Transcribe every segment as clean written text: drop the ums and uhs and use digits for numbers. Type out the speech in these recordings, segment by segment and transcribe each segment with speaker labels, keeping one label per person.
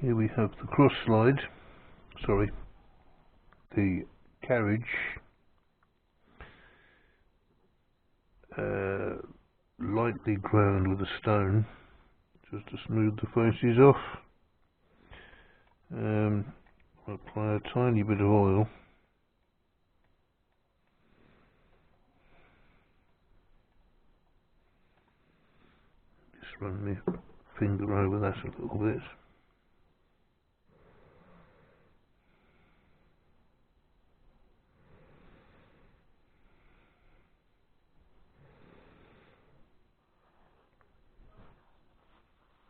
Speaker 1: Here we have the cross slide, the carriage, lightly ground with a stone just to smooth the faces off. Apply a tiny bit of oil. Just run my finger over that a little bit.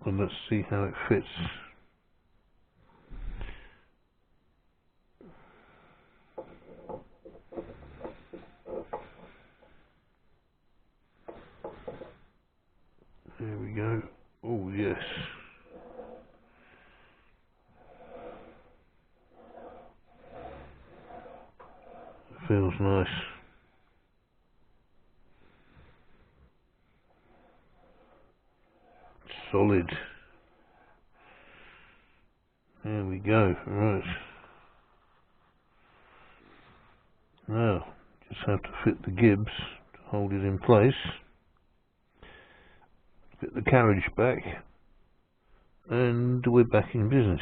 Speaker 1: And let's see how it fits. There we go. Oh yes. It feels nice. Solid. There we go. Right. Now, just have to fit the gibs to hold it in place. Fit the carriage back, and we're back in business.